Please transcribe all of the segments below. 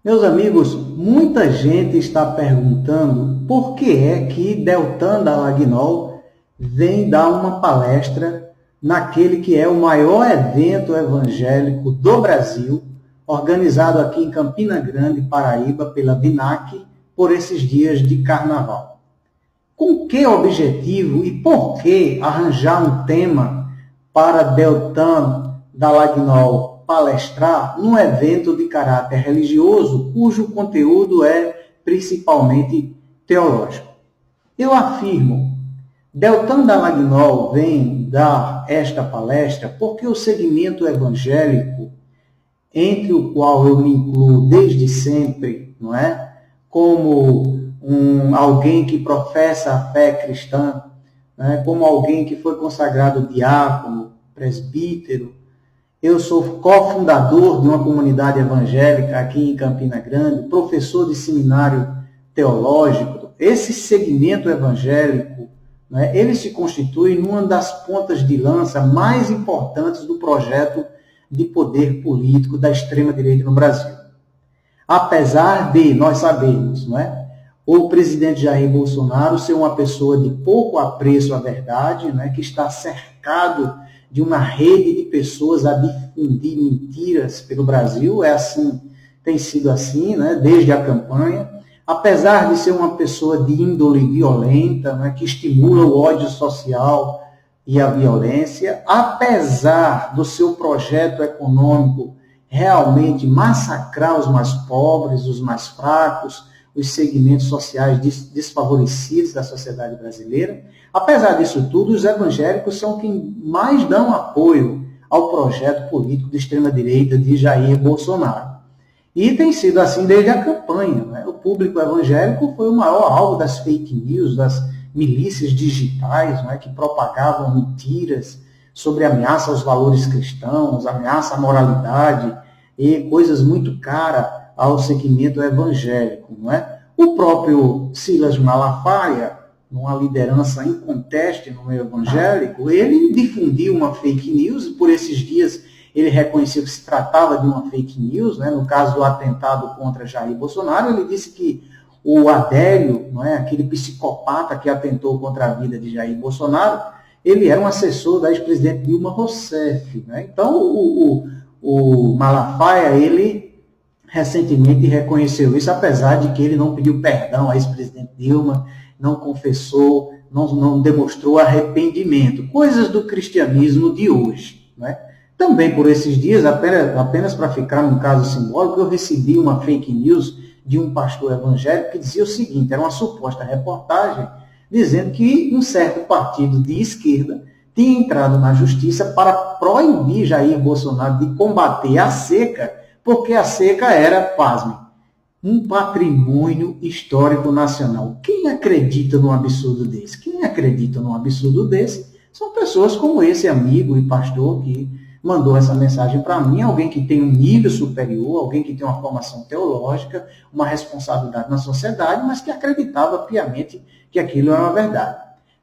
Meus amigos, muita gente está perguntando por que é que Deltan Dallagnol vem dar uma palestra naquele que é o maior evento evangélico do Brasil, organizado aqui em Campina Grande, Paraíba, pela BINAC, por esses dias de carnaval. Com que objetivo e por que arranjar um tema para Deltan Dallagnol palestrar num evento de caráter religioso, cujo conteúdo é principalmente teológico? Eu afirmo, Deltan Dallagnol vem dar esta palestra porque o segmento evangélico, entre o qual eu me incluo desde sempre, não é? Como alguém que professa a fé cristã, né? Como alguém que foi consagrado diácono, presbítero. Eu sou cofundador de uma comunidade evangélica aqui em Campina Grande, professor de seminário teológico. Esse segmento evangélico, né, ele se constitui numa das pontas de lança mais importantes do projeto de poder político da extrema-direita no Brasil. Apesar de nós sabermos, não é, o presidente Jair Bolsonaro ser uma pessoa de pouco apreço à verdade, né, que está cercado de uma rede de pessoas a difundir mentiras pelo Brasil, tem sido assim, né, desde a campanha. Apesar de ser uma pessoa de índole violenta, né, que estimula o ódio social e a violência, apesar do seu projeto econômico realmente massacrar os mais pobres, os mais fracos, os segmentos sociais desfavorecidos da sociedade brasileira. Apesar disso tudo, os evangélicos são quem mais dão apoio ao projeto político de extrema-direita de Jair Bolsonaro. E tem sido assim desde a campanha, né? O público evangélico foi o maior alvo das fake news, das milícias digitais, né, que propagavam mentiras sobre ameaça aos valores cristãos, ameaça à moralidade e coisas muito caras ao segmento evangélico. Não é? O próprio Silas Malafaia, numa liderança inconteste no meio evangélico, ele difundiu uma fake news, por esses dias ele reconheceu que se tratava de uma fake news, né? No caso do atentado contra Jair Bolsonaro, ele disse que o Adélio, não é, aquele psicopata que atentou contra a vida de Jair Bolsonaro, ele era um assessor da ex-presidente Dilma Rousseff. Né? Então, o Malafaia, ele recentemente reconheceu isso, apesar de que ele não pediu perdão à ex-presidente Dilma, não confessou, não demonstrou arrependimento. Coisas do cristianismo de hoje. Né? Também por esses dias, apenas para ficar num caso simbólico, eu recebi uma fake news de um pastor evangélico que dizia o seguinte, era uma suposta reportagem, dizendo que um certo partido de esquerda tinha entrado na justiça para proibir Jair Bolsonaro de combater a seca, porque a seca era, pasmem, um patrimônio histórico nacional. Quem acredita num absurdo desse? Quem acredita num absurdo desse são pessoas como esse amigo e pastor que mandou essa mensagem para mim, alguém que tem um nível superior, alguém que tem uma formação teológica, uma responsabilidade na sociedade, mas que acreditava piamente que aquilo era uma verdade.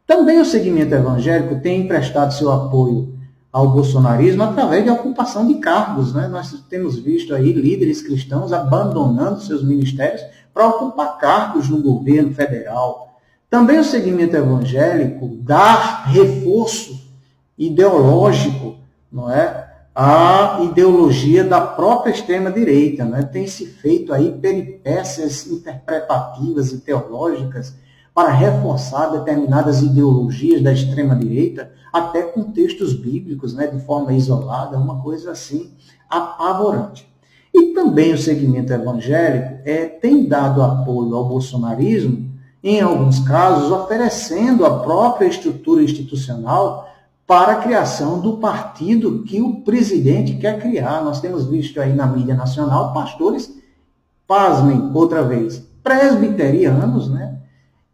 Também o segmento evangélico tem emprestado seu apoio ao bolsonarismo através de ocupação de cargos. Né? Nós temos visto aí líderes cristãos abandonando seus ministérios para ocupar cargos no governo federal. Também o segmento evangélico dá reforço ideológico, não é? A ideologia da própria extrema-direita. Né? Tem se feito aí peripécias interpretativas e teológicas para reforçar determinadas ideologias da extrema-direita, até com textos bíblicos, né, de forma isolada, uma coisa assim apavorante. E também o segmento evangélico tem dado apoio ao bolsonarismo, em alguns casos, oferecendo a própria estrutura institucional para a criação do partido que o presidente quer criar. Nós temos visto aí na mídia nacional pastores, pasmem outra vez, presbiterianos, né?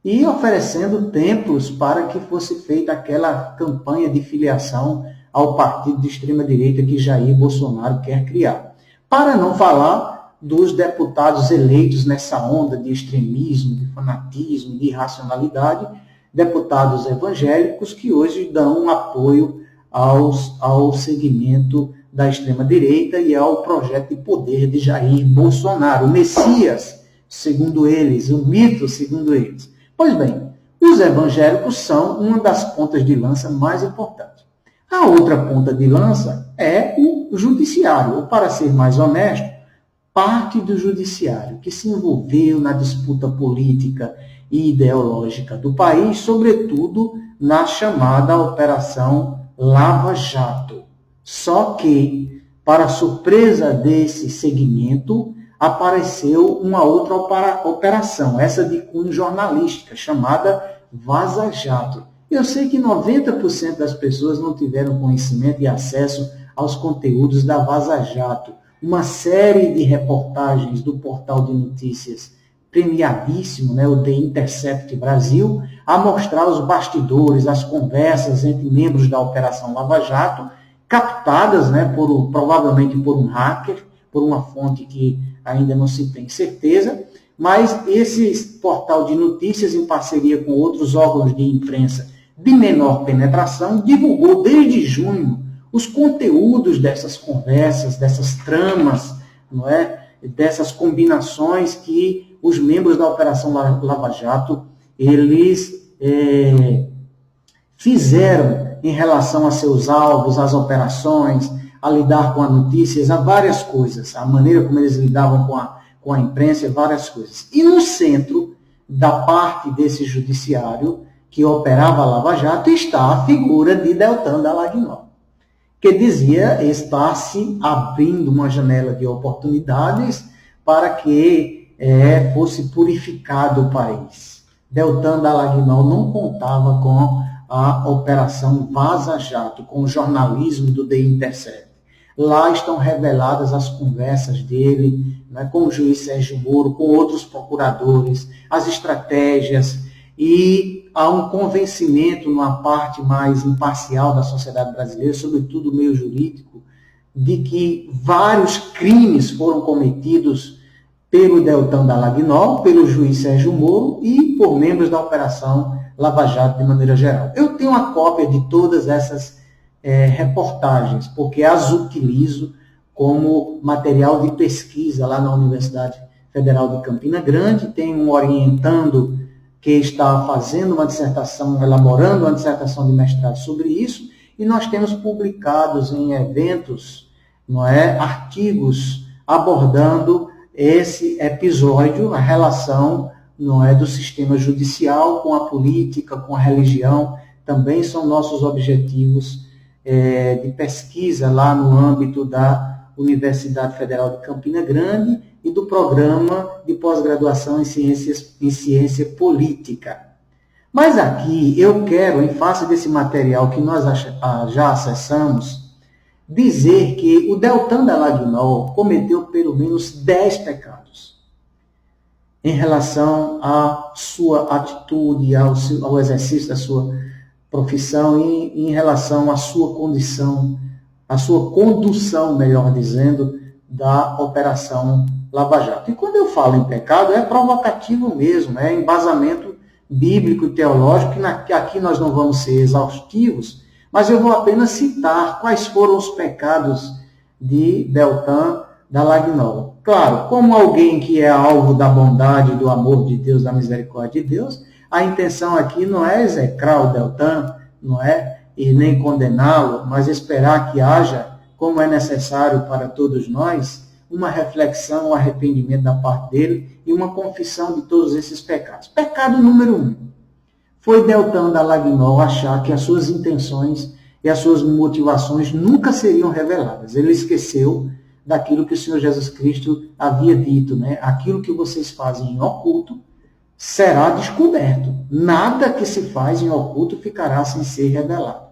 E oferecendo templos para que fosse feita aquela campanha de filiação ao partido de extrema-direita que Jair Bolsonaro quer criar. Para não falar dos deputados eleitos nessa onda de extremismo, de fanatismo, de irracionalidade, deputados evangélicos que hoje dão apoio ao segmento da extrema-direita e ao projeto de poder de Jair Bolsonaro, o Messias, segundo eles, o mito, segundo eles. Pois bem, os evangélicos são uma das pontas de lança mais importantes. A outra ponta de lança é o judiciário, ou para ser mais honesto, parte do judiciário que se envolveu na disputa política e ideológica do país, sobretudo na chamada Operação Lava Jato. Só que, para surpresa desse segmento, apareceu uma outra operação, essa de cunho jornalística, chamada Vaza Jato. Eu sei que 90% das pessoas não tiveram conhecimento e acesso aos conteúdos da Vaza Jato, uma série de reportagens do portal de notícias premiadíssimo, o The Intercept Brasil, a mostrar os bastidores, as conversas entre membros da Operação Lava Jato, captadas provavelmente por um hacker, por uma fonte que ainda não se tem certeza, mas esse portal de notícias, em parceria com outros órgãos de imprensa de menor penetração, divulgou desde junho os conteúdos dessas conversas, dessas tramas, dessas combinações que os membros da Operação Lava Jato eles fizeram em relação a seus alvos, às operações, a lidar com as notícias, a várias coisas, a maneira como eles lidavam com a imprensa, várias coisas. E no centro da parte desse judiciário que operava a Lava Jato está a figura de Deltan Dallagnol, que dizia estar se abrindo uma janela de oportunidades para que fosse purificado o país. Deltan Dallagnol não contava com a Operação Vaza Jato, com o jornalismo do The Intercept. Lá estão reveladas as conversas dele com o juiz Sérgio Moro, com outros procuradores, as estratégias, e há um convencimento numa parte mais imparcial da sociedade brasileira, sobretudo o meio jurídico, de que vários crimes foram cometidos pelo Deltan Dallagnol, pelo juiz Sérgio Moro e por membros da Operação Lava Jato de maneira geral. Eu tenho uma cópia de todas essas reportagens, porque as utilizo como material de pesquisa lá na Universidade Federal de Campina Grande. Tem um orientando que está fazendo uma dissertação, elaborando uma dissertação de mestrado sobre isso, e nós temos publicados em eventos, artigos abordando esse episódio, a relação do sistema judicial com a política, com a religião, também são nossos objetivos de pesquisa lá no âmbito da Universidade Federal de Campina Grande e do programa de pós-graduação em ciência política. Mas aqui eu quero, em face desse material que nós já acessamos, dizer que o Deltan Dallagnol cometeu pelo menos 10 pecados em relação à sua atitude, ao exercício da sua profissão e em relação à sua condição, à sua condução, melhor dizendo, da Operação Lava Jato. E quando eu falo em pecado, é provocativo mesmo, é embasamento bíblico e teológico, que aqui nós não vamos ser exaustivos, mas eu vou apenas citar quais foram os pecados de Deltan Dallagnol. Claro, como alguém que é alvo da bondade, do amor de Deus, da misericórdia de Deus, a intenção aqui não é execrar o Deltan, e nem condená-lo, mas esperar que haja, como é necessário para todos nós, uma reflexão, um arrependimento da parte dele e uma confissão de todos esses pecados. Pecado número 1. Foi Deltan Dallagnol achar que as suas intenções e as suas motivações nunca seriam reveladas. Ele esqueceu daquilo que o Senhor Jesus Cristo havia dito, Aquilo que vocês fazem em oculto será descoberto. Nada que se faz em oculto ficará sem ser revelado.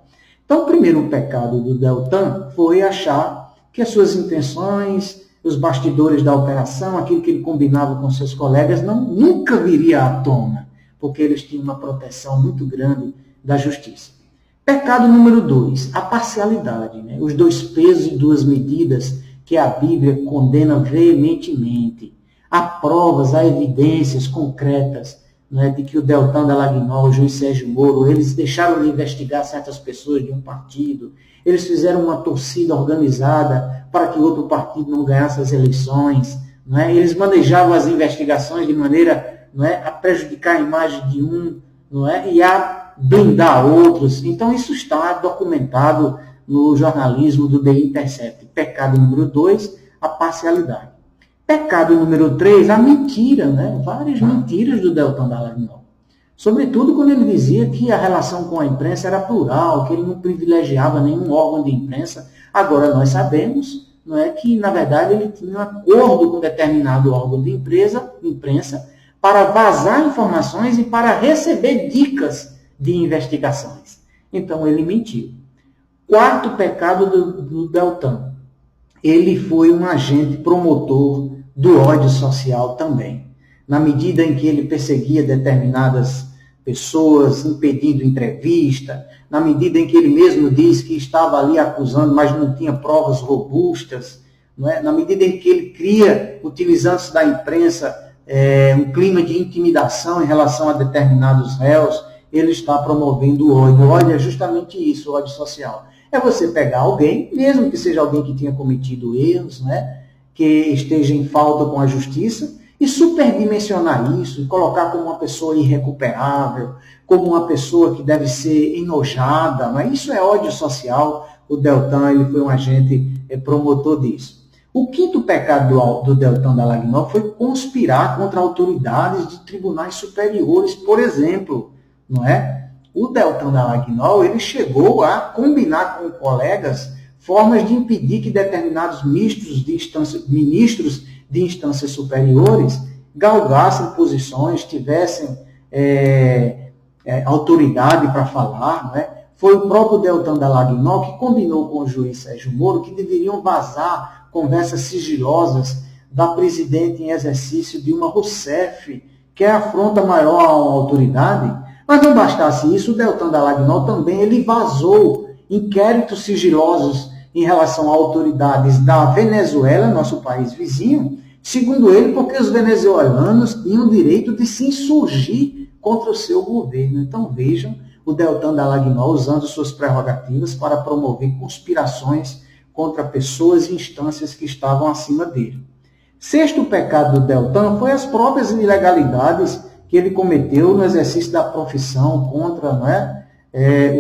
Então, o primeiro pecado do Deltan foi achar que as suas intenções, os bastidores da operação, aquilo que ele combinava com seus colegas, nunca viria à tona, porque eles tinham uma proteção muito grande da justiça. Pecado número 2, a parcialidade. Os 2 pesos e 2 medidas que a Bíblia condena veementemente. Há provas, há evidências concretas né, de que o Deltan Dallagnol, o juiz Sérgio Moro, eles deixaram de investigar certas pessoas de um partido, eles fizeram uma torcida organizada para que outro partido não ganhasse as eleições, né, eles manejavam as investigações de maneira, a prejudicar a imagem de um, e a blindar outros. Então isso está documentado no jornalismo do The Intercept. Pecado número 2, a parcialidade. Pecado número 3, a mentira, várias mentiras do Deltan Dallagnol. Sobretudo quando ele dizia que a relação com a imprensa era plural, que ele não privilegiava nenhum órgão de imprensa. Agora nós sabemos, que na verdade ele tinha um acordo com determinado órgão de imprensa para vazar informações e para receber dicas de investigações. Então ele mentiu. Quarto pecado do Deltan. Ele foi um agente promotor do ódio social também. Na medida em que ele perseguia determinadas pessoas, impedindo entrevista, na medida em que ele mesmo diz que estava ali acusando, mas não tinha provas robustas, na medida em que ele cria, utilizando-se da imprensa, um clima de intimidação em relação a determinados réus, ele está promovendo o ódio. O ódio é justamente isso, o ódio social. É você pegar alguém, mesmo que seja alguém que tenha cometido erros, que esteja em falta com a justiça, e superdimensionar isso, e colocar como uma pessoa irrecuperável, como uma pessoa que deve ser enojada. Isso é ódio social. O Deltan ele foi um agente promotor disso. O quinto pecado do Deltan Dallagnol foi conspirar contra autoridades de tribunais superiores, por exemplo, O Deltan Dallagnol ele chegou a combinar com colegas formas de impedir que determinados ministros de instâncias superiores galgassem posições, tivessem autoridade para falar. Foi o próprio Deltan Dallagnol que combinou com o juiz Sérgio Moro que deveriam vazar conversas sigilosas da presidente em exercício Dilma Rousseff, que é a afronta maior a uma autoridade. Mas não bastasse isso, o Deltan Dallagnol também ele vazou inquéritos sigilosos em relação a autoridades da Venezuela, nosso país vizinho, segundo ele, porque os venezuelanos tinham o direito de se insurgir contra o seu governo. Então vejam o Deltan Dallagnol usando suas prerrogativas para promover conspirações contra pessoas e instâncias que estavam acima dele. Sexto pecado do Deltan foi as próprias ilegalidades que ele cometeu no exercício da profissão contra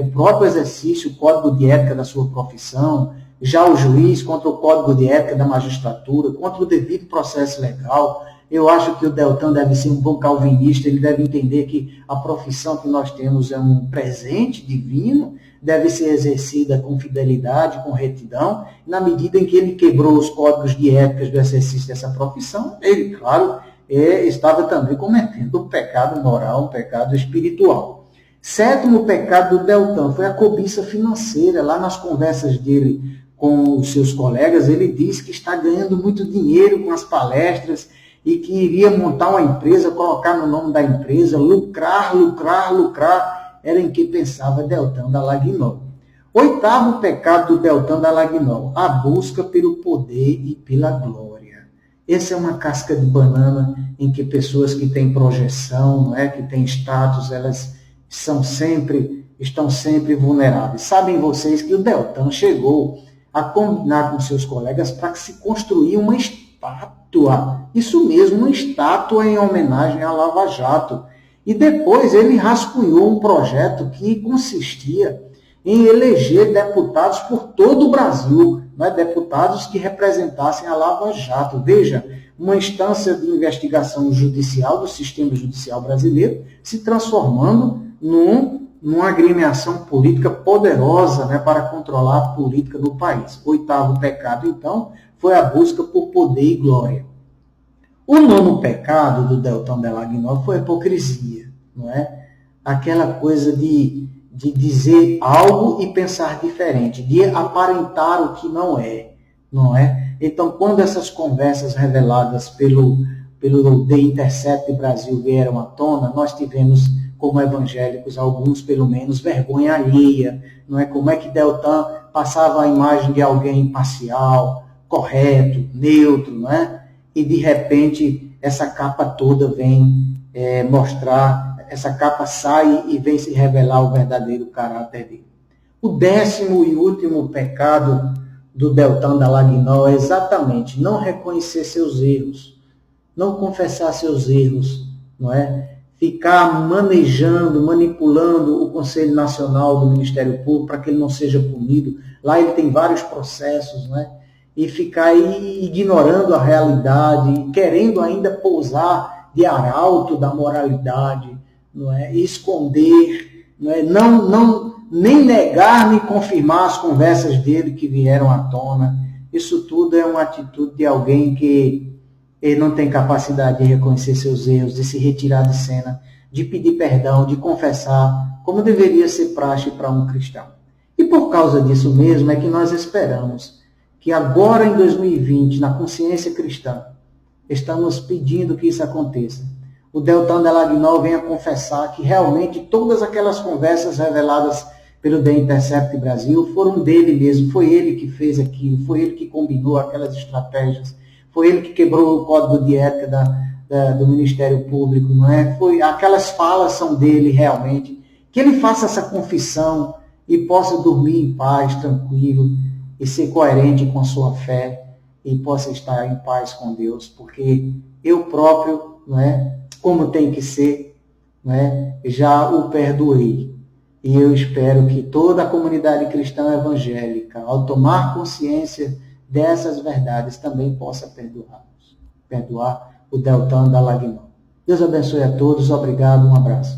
o próprio exercício, o código de ética da sua profissão, já o juiz contra o código de ética da magistratura, contra o devido processo legal. Eu acho que o Deltan deve ser um bom calvinista, ele deve entender que a profissão que nós temos é um presente divino, deve ser exercida com fidelidade, com retidão. Na medida em que ele quebrou os códigos de ética do exercício dessa profissão, ele, claro, estava também cometendo um pecado moral, um pecado espiritual. Sétimo pecado do Deltan foi a cobiça financeira. Lá nas conversas dele com os seus colegas, ele disse que está ganhando muito dinheiro com as palestras e que iria montar uma empresa, colocar no nome da empresa, lucrar. Era em que pensava Deltan Dallagnol. Oitavo pecado do Deltan Dallagnol, a busca pelo poder e pela glória. Essa é uma casca de banana em que pessoas que têm projeção, que têm status, elas estão sempre vulneráveis. Sabem vocês que o Deltan chegou a combinar com seus colegas para que se construir uma estátua. Isso mesmo, uma estátua em homenagem à Lava Jato. E depois ele rascunhou um projeto que consistia em eleger deputados por todo o Brasil, deputados que representassem a Lava Jato. Veja, uma instância de investigação judicial do sistema judicial brasileiro se transformando numa agremiação política poderosa para controlar a política do país. Oitavo pecado, então, foi a busca por poder e glória. O nono pecado do Deltan Dallagnol foi a hipocrisia, Aquela coisa de dizer algo e pensar diferente, de aparentar o que não é. Então, quando essas conversas reveladas pelo The Intercept Brasil vieram à tona, nós tivemos, como evangélicos, alguns pelo menos, vergonha alheia. Como é que Deltan passava a imagem de alguém imparcial, correto, neutro, E de repente essa capa toda vem mostrar, essa capa sai e vem se revelar o verdadeiro caráter dele. O 10º e último pecado do Deltan Dallagnol é exatamente não reconhecer seus erros, não confessar seus erros, não é? Ficar manejando, manipulando o Conselho Nacional do Ministério Público para que ele não seja punido. Lá ele tem vários processos, não é? E ficar aí ignorando a realidade, querendo ainda pousar de arauto da moralidade, não é? E esconder, não é? Nem negar, nem confirmar as conversas dele que vieram à tona. Isso tudo é uma atitude de alguém que ele não tem capacidade de reconhecer seus erros, de se retirar de cena, de pedir perdão, de confessar, como deveria ser praxe para um cristão. E por causa disso mesmo é que nós esperamos que agora em 2020, na consciência cristã, estamos pedindo que isso aconteça. O Deltan Dallagnol venha confessar que realmente todas aquelas conversas reveladas pelo The Intercept Brasil foram dele mesmo, foi ele que fez aquilo, foi ele que combinou aquelas estratégias, foi ele que quebrou o código de ética do Ministério Público, não é? Aquelas falas são dele realmente. Que ele faça essa confissão e possa dormir em paz, tranquilo, e ser coerente com a sua fé, e possa estar em paz com Deus, porque eu próprio, não é? Como tem que ser, não é? Já o perdoei. E eu espero que toda a comunidade cristã evangélica, ao tomar consciência dessas verdades, também possa perdoar o Deltan Dallagnol. Deus abençoe a todos, obrigado, um abraço.